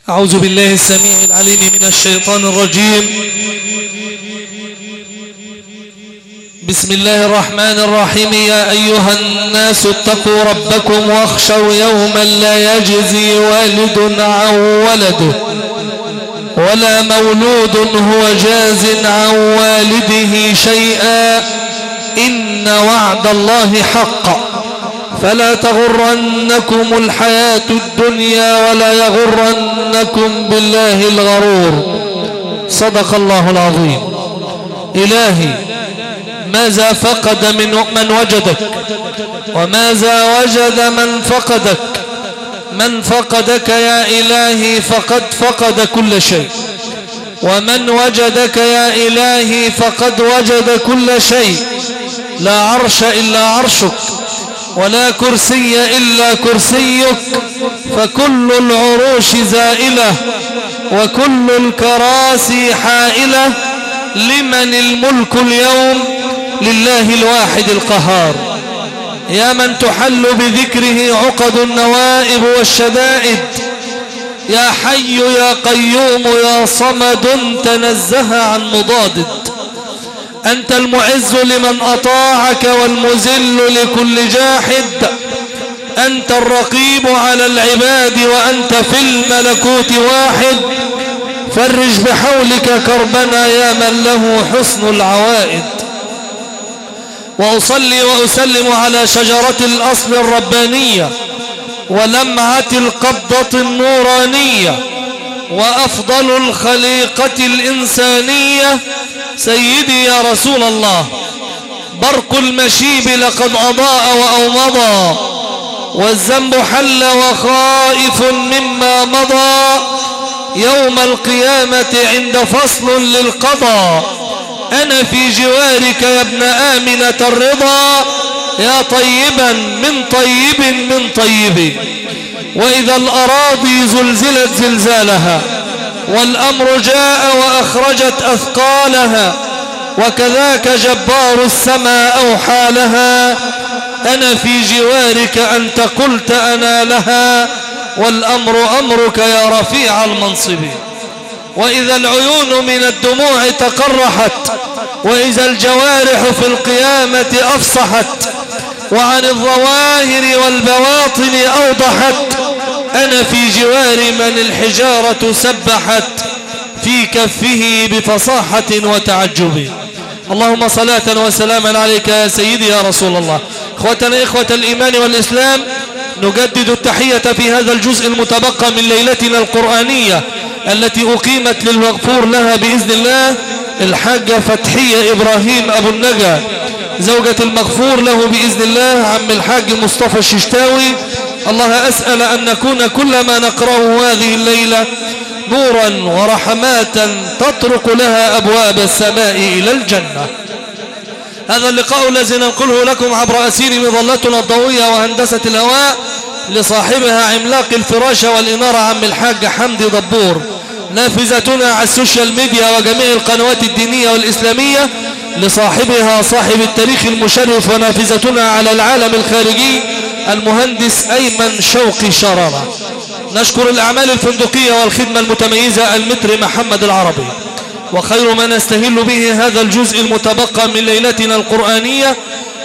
أعوذ بالله السميع العليم من الشيطان الرجيم. بسم الله الرحمن الرحيم. يا أيها الناس اتقوا ربكم واخشوا يوما لا يجزي والد عن ولده ولا مولود هو جاز عن والده شيئا إن وعد الله حق فلا تغرنكم الحياة الدنيا ولا يغرنكم بالله الغرور. صدق الله العظيم. إلهي، ماذا فقد من وجدك وماذا وجد من فقدك؟ من فقدك يا إلهي فقد فقد كل شيء، ومن وجدك يا إلهي فقد وجد كل شيء. لا عرش إلا عرشك ولا كرسي إلا كرسيك، فكل العروش زائلة وكل الكراسي حائلة. لمن الملك اليوم؟ لله الواحد القهار. يا من تحل بذكره عقد النوائب والشدائد، يا حي يا قيوم يا صمد تنزه عن مضاد. أنت المعز لمن أطاعك والمذل لكل جاحد. أنت الرقيب على العباد وأنت في الملكوت واحد. فرج بحولك كربنا يا من له حسن العوائد. وأصلي وأسلم على شجرة الأصل الربانية ولمعة القبضة النورانية وأفضل الخليقة الإنسانية سيدي يا رسول الله. برق المشيب لقد أضاء وأومضى، والذنب حل وخائف مما مضى. يوم القيامة عند فصل للقضاء أنا في جوارك يا ابن آمنة الرضا، يا طيبا من طيب من طيب. وإذا الأراضي زلزلت زلزالها والأمر جاء وأخرجت أثقالها، وكذاك جبار السماء أوحى لها. أنا في جوارك أنت قلت أنا لها، والأمر أمرك يا رفيع المنصب. وإذا العيون من الدموع تقرحت، وإذا الجوارح في القيامة أفصحت، وعن الظواهر والبواطن أوضحت. أنا في جوار من الحجارة سبحت في كفه بفصاحة وتعجب. اللهم صلاة وسلاما عليك يا سيدي يا رسول الله. إخوتنا إخوة الإيمان والإسلام، نجدد التحية في هذا الجزء المتبقى من ليلتنا القرآنية التي أقيمت للمغفور لها بإذن الله الحاجة فتحية إبراهيم أبو النجا، زوجة المغفور له بإذن الله عم الحاج مصطفى الششتاوي. الله أسأل أن نكون كل ما نقرأه هذه الليلة نورا ورحمات تطرق لها أبواب السماء إلى الجنة. هذا اللقاء الذي ننقله لكم عبر أسير مظلتنا الضوئية وهندسة الهواء لصاحبها عملاق الفراشة والإنارة عم الحاج حمدي دبور، نافذتنا على السوشيال ميديا وجميع القنوات الدينية والإسلامية لصاحبها صاحب التاريخ المشرف، ونافذتنا على العالم الخارجي المهندس أيمن شوقي شرارة. نشكر الأعمال الفندقية والخدمة المتميزة المتر محمد العربي. وخير ما نستهل به هذا الجزء المتبقى من ليلتنا القرآنية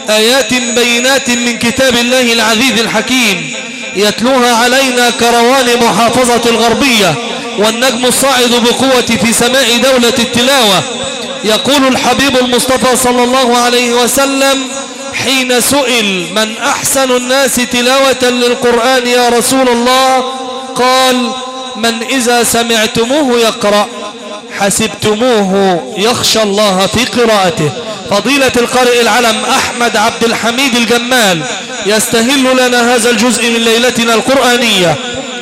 آيات بينات من كتاب الله العزيز الحكيم يتلوها علينا كروان محافظة الغربية والنجم الصاعد بقوة في سماء دولة التلاوة. يقول الحبيب المصطفى صلى الله عليه وسلم حين سئل من أحسن الناس تلاوة للقرآن يا رسول الله؟ قال من إذا سمعتموه يقرأ حسبتموه يخشى الله في قراءته. فضيلة القارئ العلم أحمد عبد الحميد الجمال يستهل لنا هذا الجزء من ليلتنا القرآنية.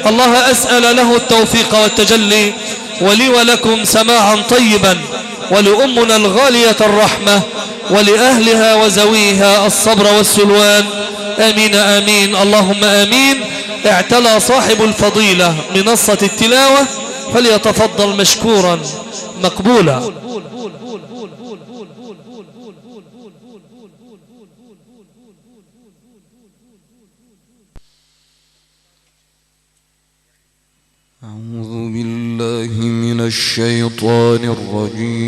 الله أسأل له التوفيق والتجلي، ولي ولكم سماعا طيبا، ولأمنا الغالية الرحمة، ولأهلها وزويها الصبر والسلوان. آمين آمين اللهم آمين. اعتلى صاحب الفضيلة منصة التلاوة، فليتفضل مشكورا مقبولا. أعوذ بالله من الشيطان الرجيم.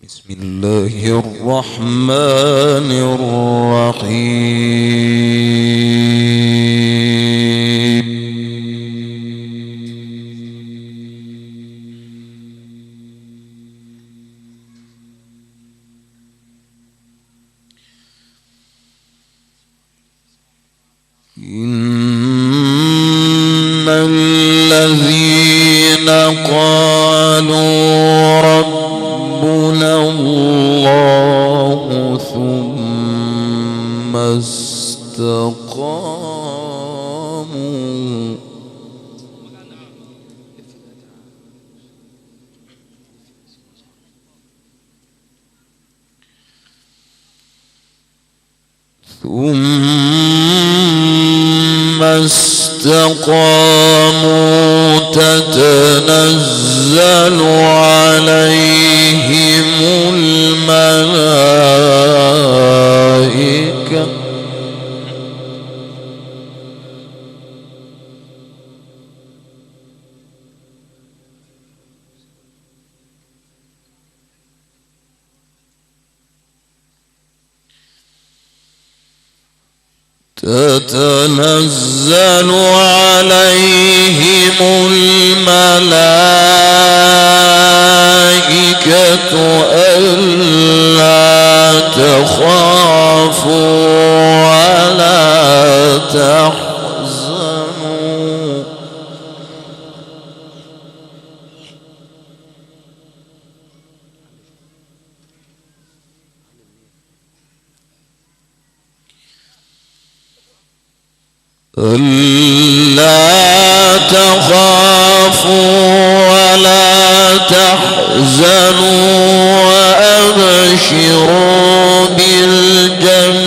بسم الله الرحمن الرحيم. إن الذين قالوا ربنا الله ثم استقاموا تتنزل عليهم الملائكة تتنزل عليهم الملائكة ألا تخافوا ولا تحزنوا ألا تخافوا ولا تحزنوا وأبشروا بالجنة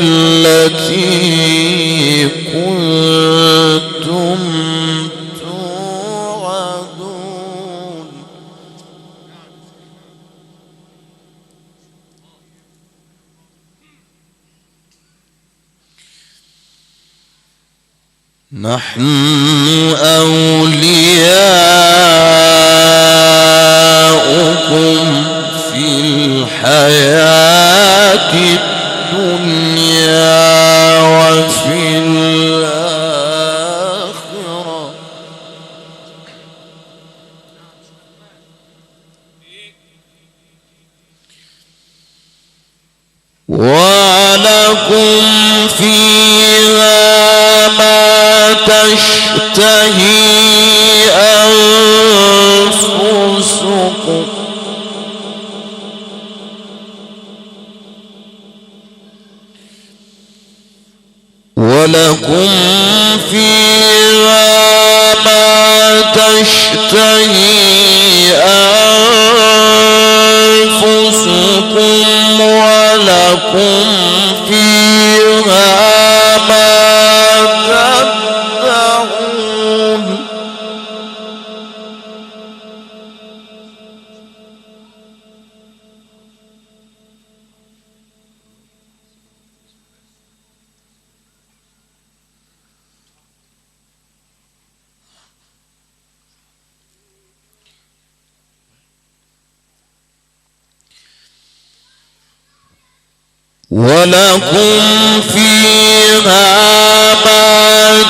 التي كنتم توعدون. نحن أولياؤكم في الحياة الدنيا وفي الآخرة ولكم فيها ما تشتهي أنفسكم ولكم فيها ما تشتهي أنفسكم ولكم فيها ما تدعون. ولكم فيها ما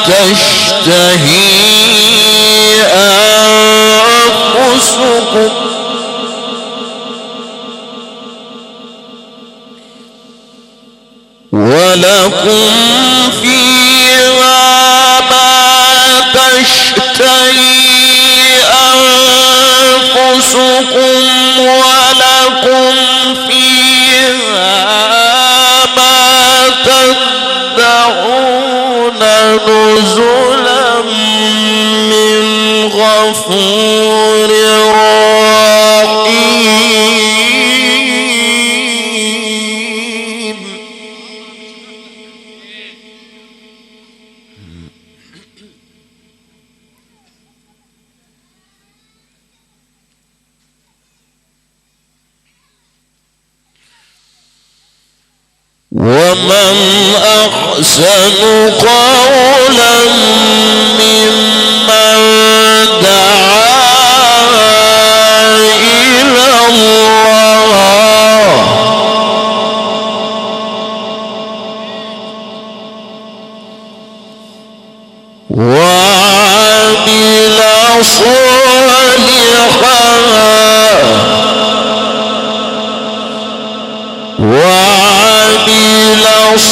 تشتهي أنفسكم ولكم فيها ما تشتهي أنفسكم ولكم فيها ما تدعون نزلا من غفور رحيم. ومن أحسن قولا ممن دعا إلى الله وعمل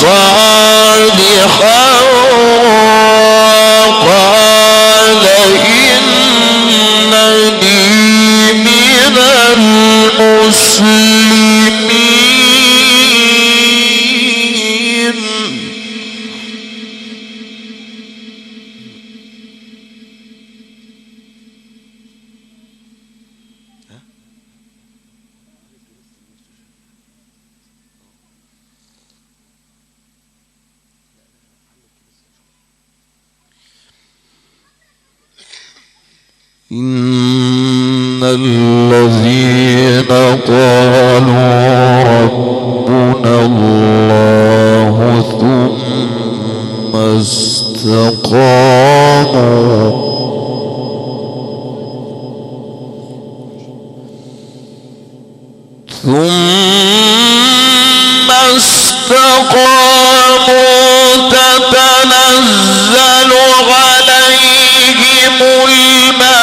صالحا قال إنني من المسلمين. إن الذين قالوا ربنا الله ثم استقاموا تتنزل عليهم الملائكة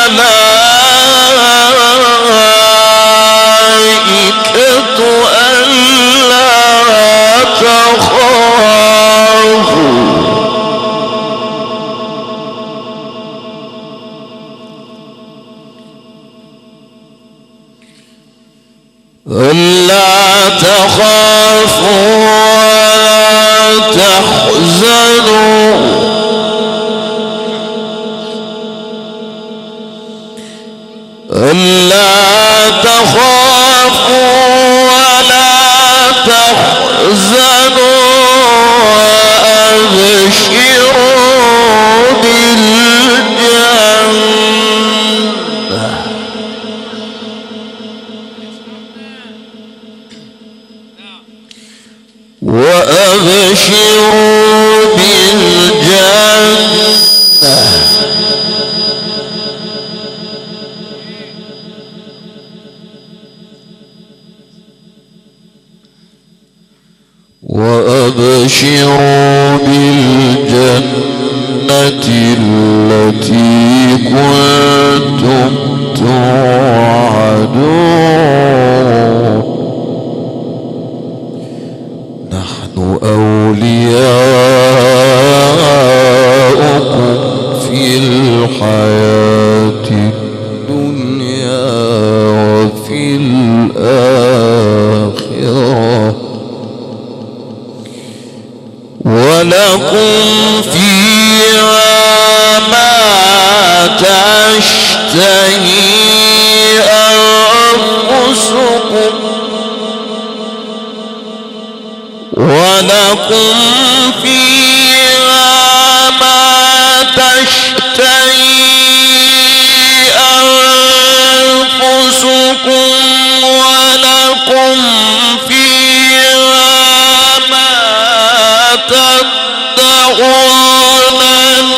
ألا تخافوا ولا تحزنوا ألا تخافوا ولا تحزنوا وأبشروا بالجنة وأبشروا بالجنة التي كنتم توعدون نحن أولياؤكم في الحياة الدنيا وفي الآخرة ولكم فيها ما تشتهي أنفسكم ولكم فيها ما تشتهي أنفسكم ولكم فيها ما تدعون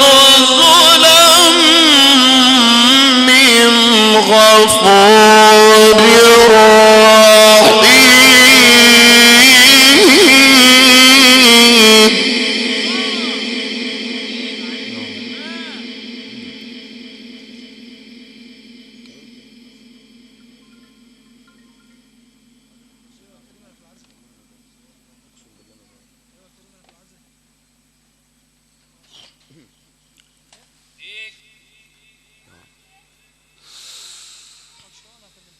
نزلا من غفور رحيم.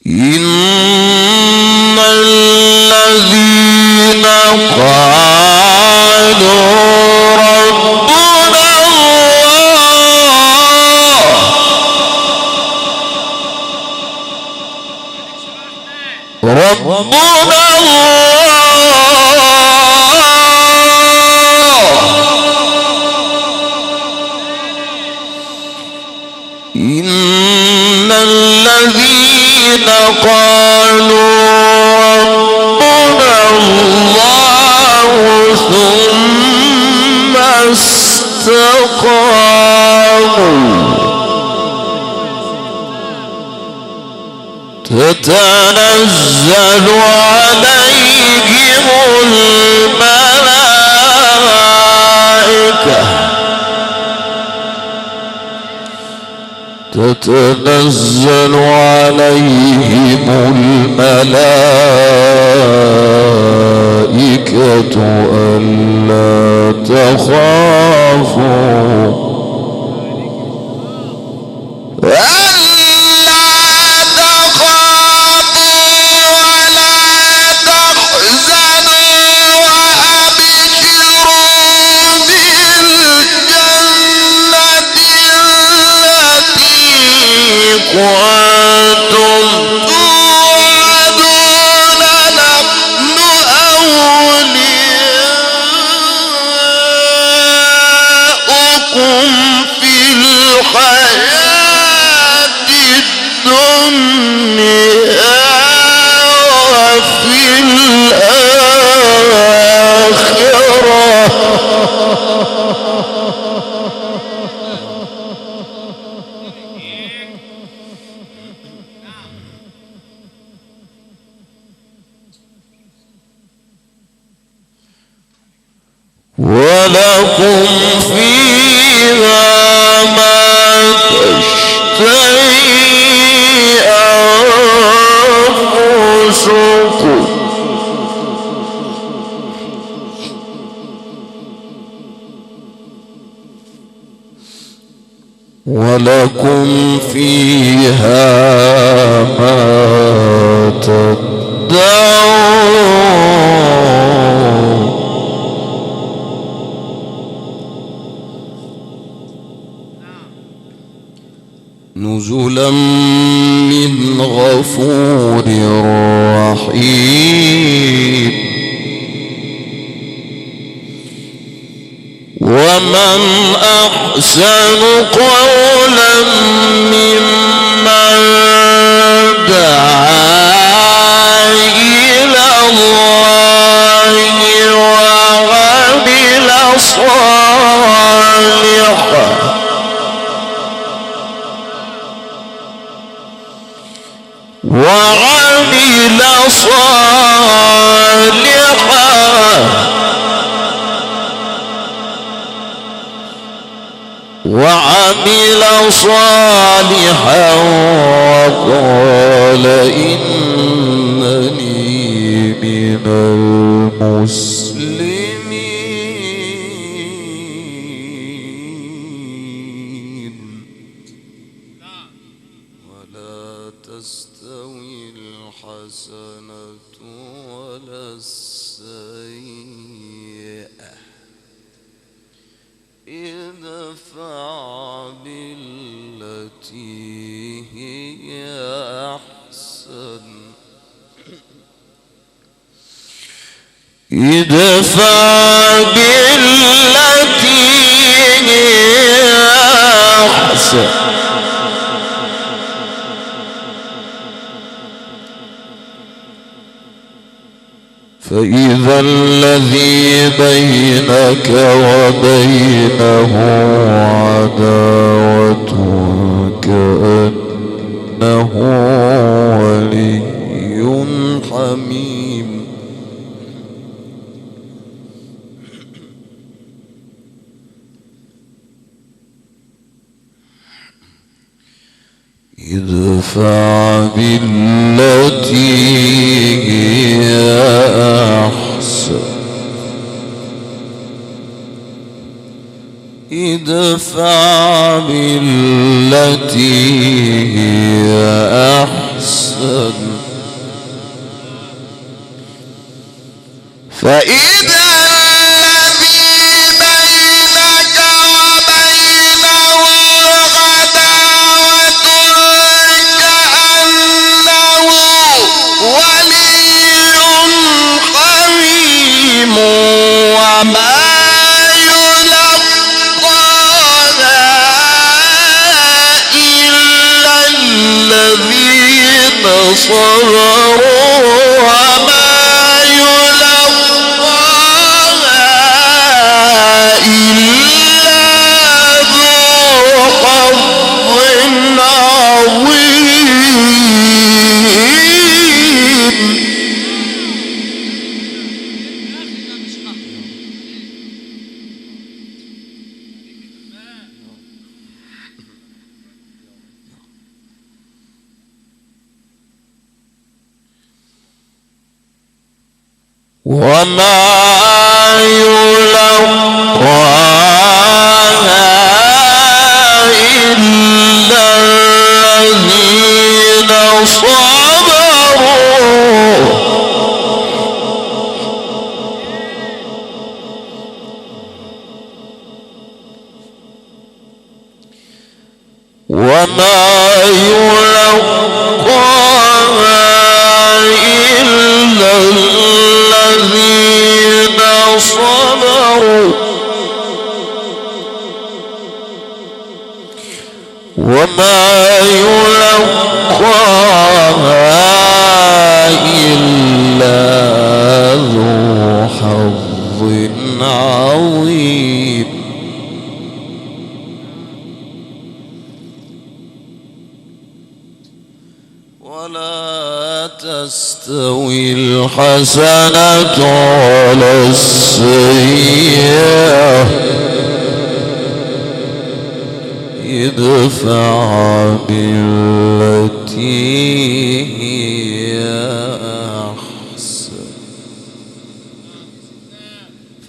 إن الذين قالوا ربنا إن الذين قالوا ربنا الله ثم استقاموا تتنزل عليهم الملائكة تتنزل عليهم الملائكة ألا تخافوا وأنتم توعدون نحن أولياؤكم في الحياة الدنيا وفي الآخرة ولكم فيها ما تشتهي أنفسكم ولكم فيها ما تدعون نزلا من غفور رحيم ومن أحسن قولا ممن دعا إلى الله وعمل صالحا وعمل صالحا وقال إنني من المسلمين ولا تستوي الحسنة ولا السيئة ادفع بالتي هي أحسن ادفع بالتي هي أحسن فإذا الذي بينك وبينه عداوة كأنه ولي حميم ادفع بالتي هي أحسن ادفع بالتي هي أحسن فإذا صبروا وما يلقاها إلا وما يلقاها إلا الذين صبروا وما يلقاها إلا الذين صبروا وما يلقاها إلا ذو حظ عظيم ولا تستوي الحسنة ولا السيئة ادفع بالتي هي أحسن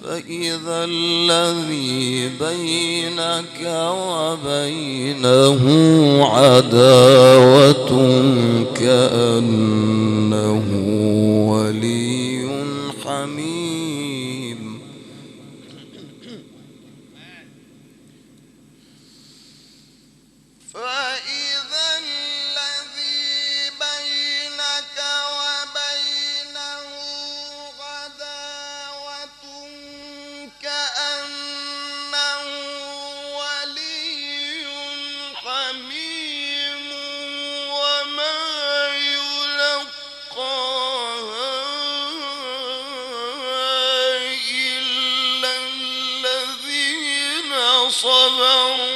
فإذا الذي بينك وبينه عداوة كأنه ولي حميم فإذا الذي بينك وبينه عداوة كأنه ولي حميم وما يلقاها إلا الذين صبروا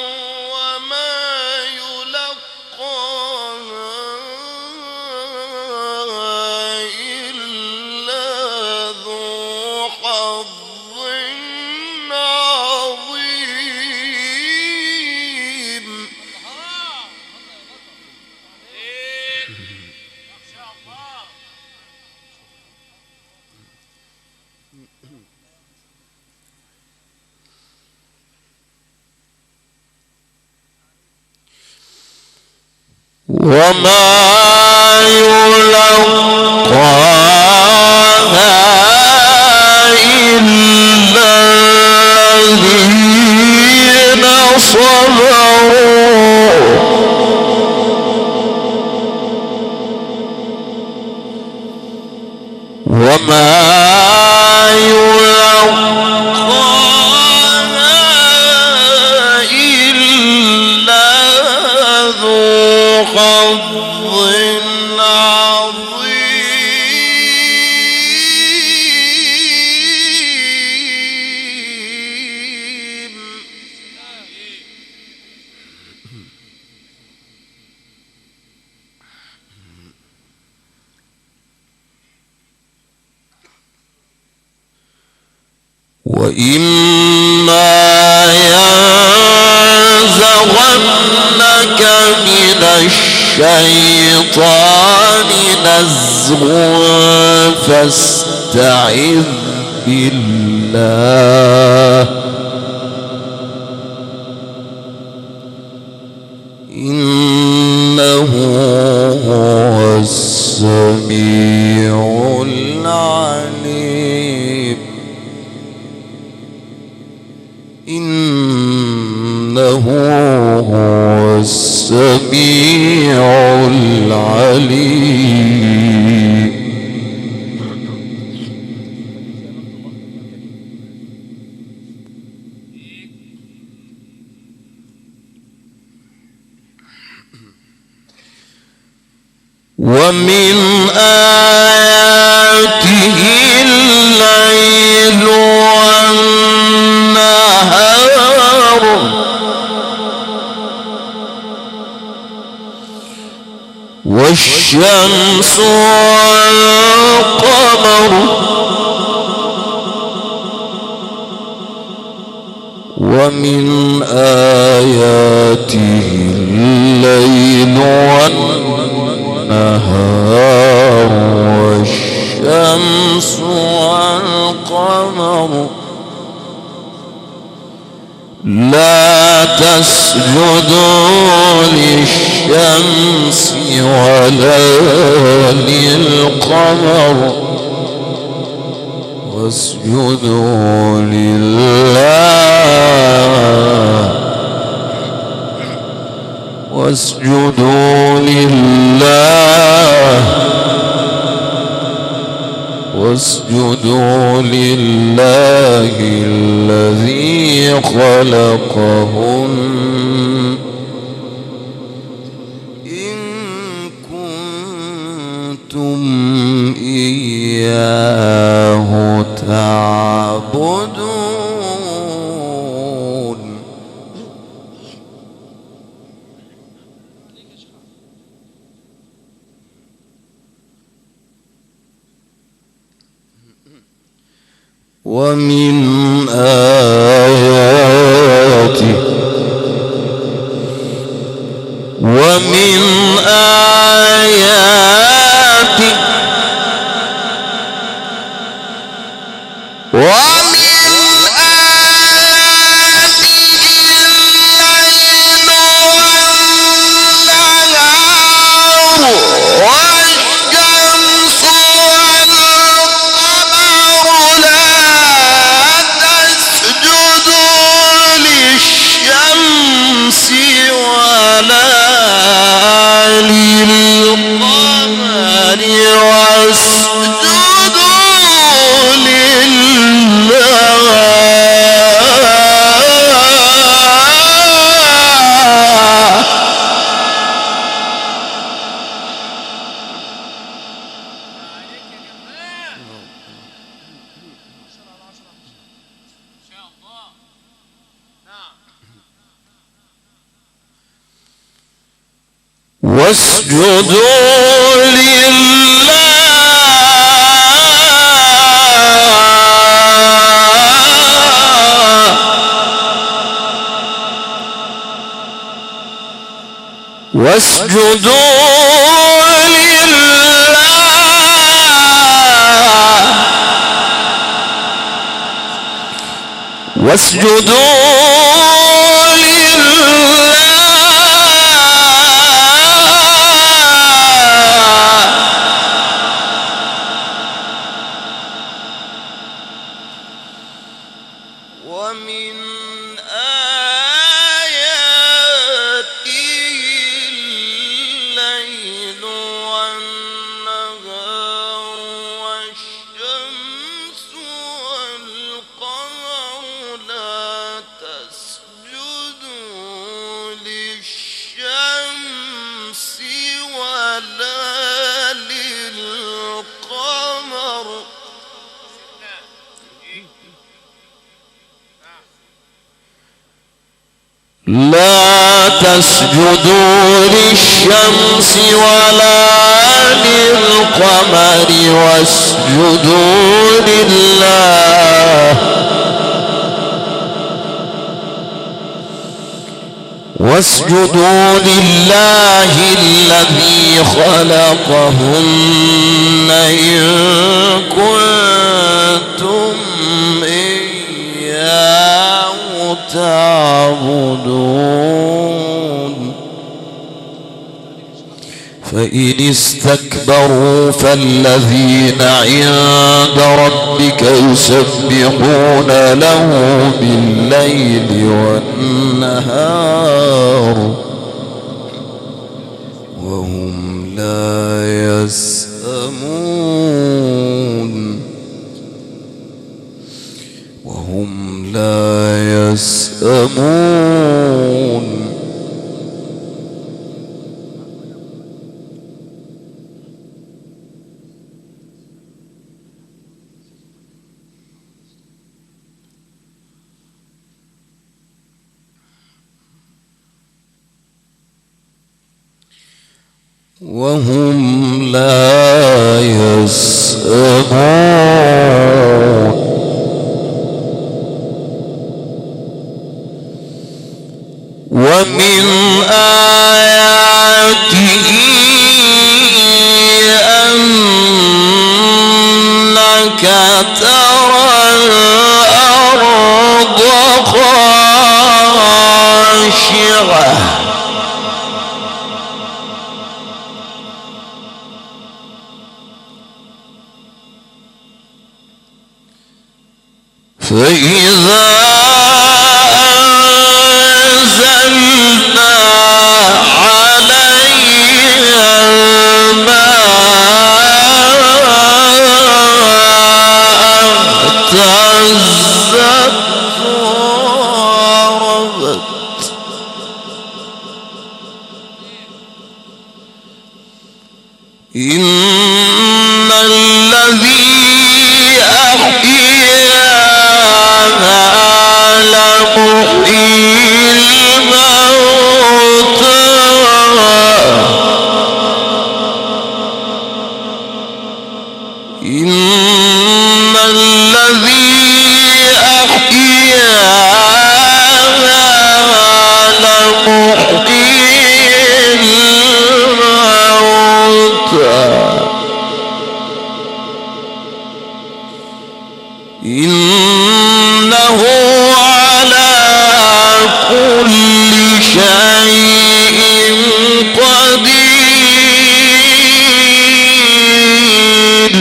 وما يلقاها إلا الذين صبروا وما يلقاها إلا ذو حظ عظيم وإما ينزغنك من الشيطان نزغ فاستعذ بالله إنه هو السميع العليم إنه هو السميع العليم ومن آياته الليل والنهار والشمس والقمر ومن آياته الليل والنهار والشمس والقمر لا تسجدوا للشمس ولا للقمر واسجدوا لله واسجدوا لله واسجدوا لله الذي خلقهن إن كنتم إياه تعبدون. ومن آياته واسجدوا لله ومن آياته الليل والنهار والشمس والقمر لا تسجدوا للشمس ولا للقمر لا تسجدوا للشمس ولا للقمر واسجدوا لله الذي خلقهن إن كنتم إياه تعبدون. فإن استكبروا فالذين عند ربك يسبحون له بالليل والنهار وهم لا يسأمون وهم لا يسأمون. ومن آياته أنك ترى الأرض خاشعة فإذا أنزلنا عليها الماء اهتزت وربت إن الذي أحياها لمحيي الموتى إن الذي أحياها لمحيي الموتى إنه على كل شيء قدير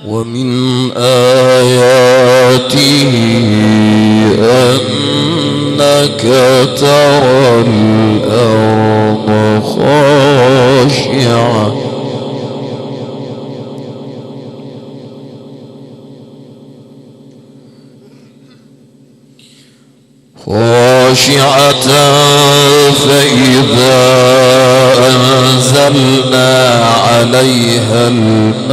ومن آياته أنك ترى الأرض خاشعة فإذا أنزلنا عليها الماء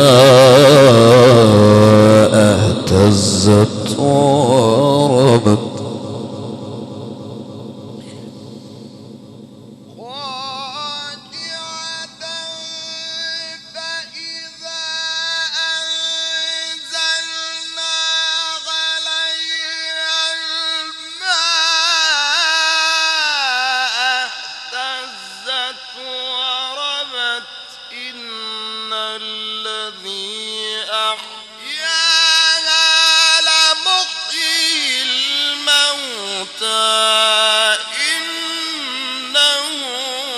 اهتزت وربت إنه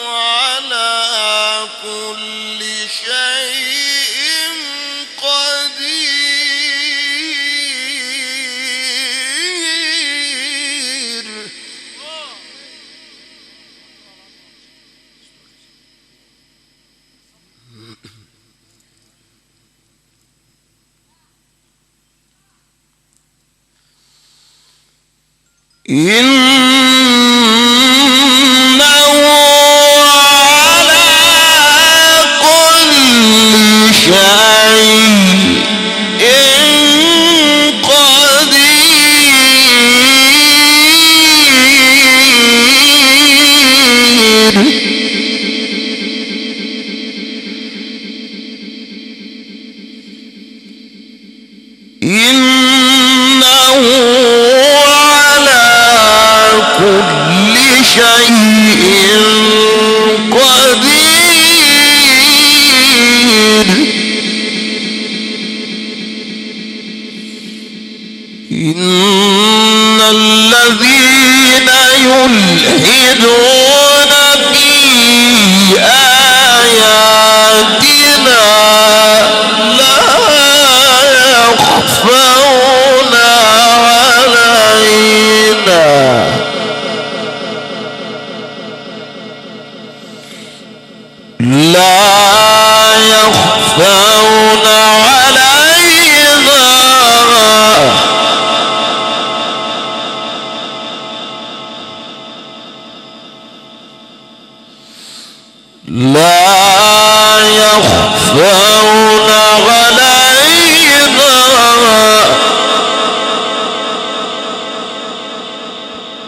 على كل شيء قدير إنه كل شيء قدير إن الذين يلحدون في آياتنا لا يخفون علينا لا يخفون علينا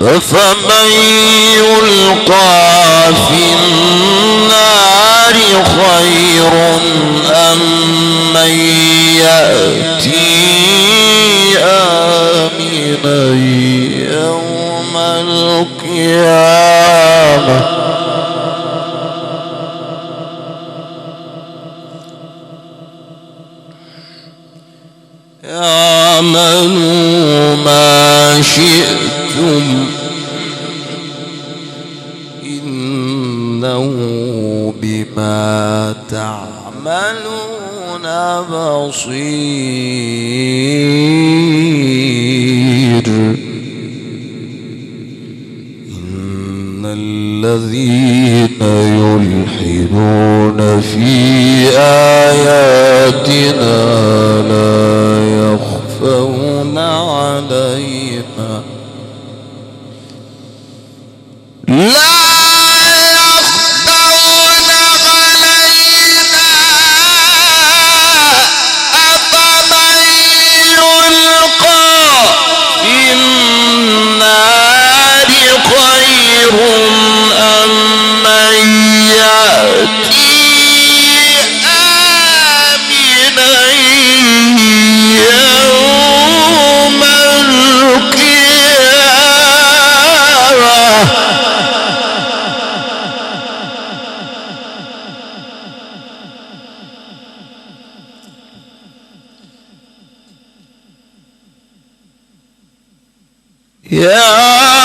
أفمن يلقى في النار خير أم من يأتي آمنا يوم القيامة اعملوا ما شئتم إنه بما تعملون بصير إن الذين يلحدون في آياتنا لا يخفون علينا أفمن يلقى في النار خير أم من يأتي آمنا يوم القيامة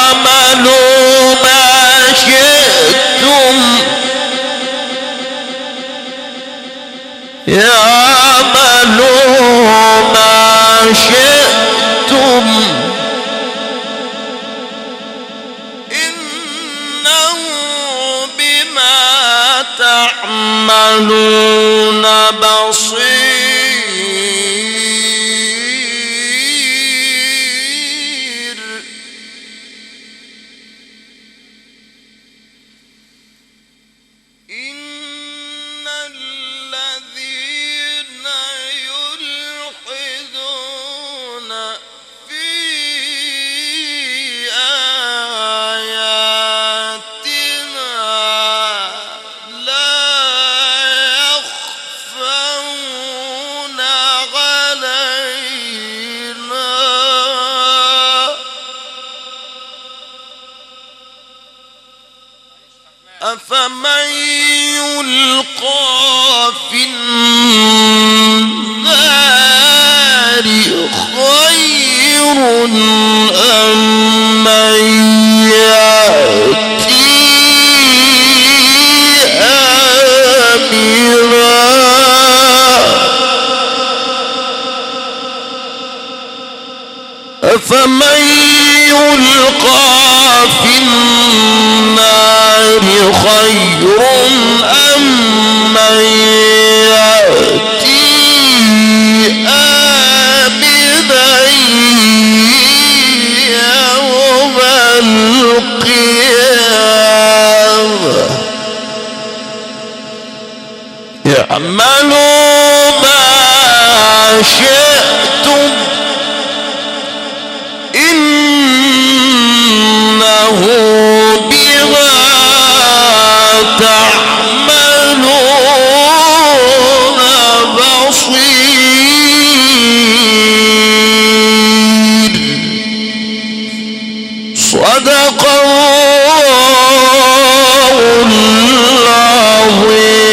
يعملوا ما شئتم يعملوا ما شئتم إنه بما تعملون بصير أفمن يلقى في النار خير أم من يأتي آمنا أفمن يلقى في النار خير أم من يأتي آمنا يوم القيامة اعملوا ما شئتم إنه بما تعملون بصير صدق الله العظيم.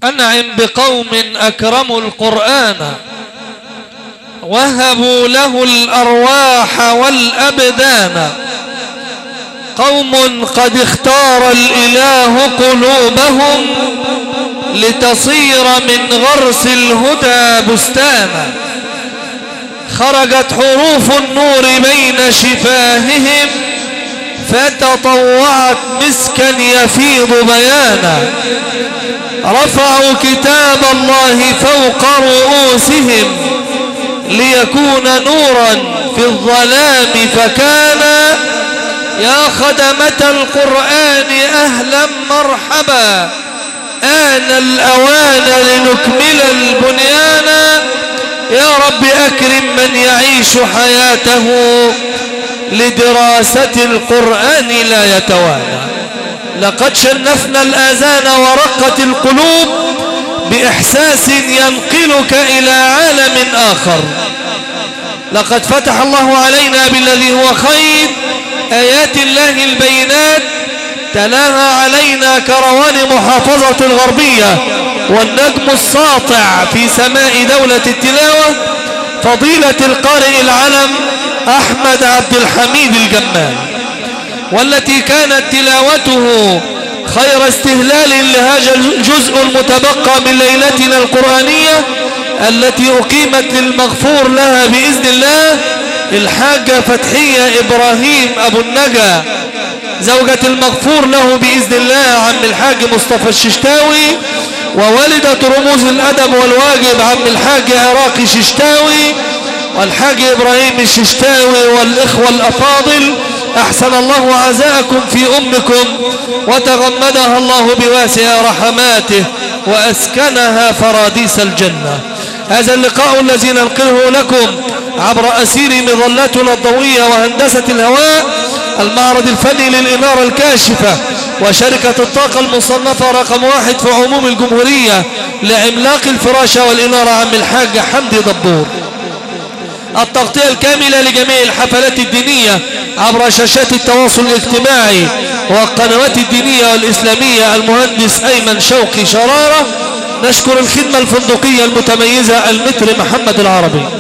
أنعم بقوم أكرموا القرآن وهبوا له الأرواح والأبدان، قوم قد اختار الإله قلوبهم لتصير من غرس الهدى بستانا، خرجت حروف النور بين شفاههم فتطوعت مسكا يفيض بيانا، رفعوا كتاب الله فوق رؤوسهم ليكون نورا في الظلام فكان، يا خدمة القرآن أهلا مرحبا، آن الأوان لنكمل البنيان، يا رب أكرم من يعيش حياته لدراسة القرآن لا يتوانى. لقد شنفنا الآذان ورقت القلوب بإحساس ينقلك إلى عالم آخر. لقد فتح الله علينا بالذي هو خير آيات الله البينات تلاها علينا كروان محافظة الغربية والنجم الساطع في سماء دولة التلاوة فضيلة القارئ العلم أحمد عبد الحميد الجمال، والتي كانت تلاوته خير استهلال لهذا الجزء المتبقى من ليلتنا القرآنية التي أقيمت للمغفور لها بإذن الله الحاجة فتحية إبراهيم أبو النجا زوجة المغفور له بإذن الله عم الحاج مصطفى الششتاوي، ووالدة رموز الأدب والواجب عم الحاج عراقي الششتاوي والحاج إبراهيم الششتاوي والإخوة الأفاضل. أحسن الله عزاءكم في أمكم وتغمدها الله بواسع رحماته وأسكنها فراديس الجنة. هذا اللقاء الذي ننقله لكم عبر أسير مظلتنا الضوئية وهندسة الهواء المعرض الفني للإنارة الكاشفة وشركة الطاقة المصنفة رقم 1 في عموم الجمهورية لعملاق الفراشة والإنارة عم الحاج حمدي دبور. التغطية الكاملة لجميع الحفلات الدينية عبر شاشات التواصل الاجتماعي والقنوات الدينية والإسلامية المهندس أيمن شوقي شرارة. نشكر الخدمة الفندقية المتميزة المتر محمد العربي.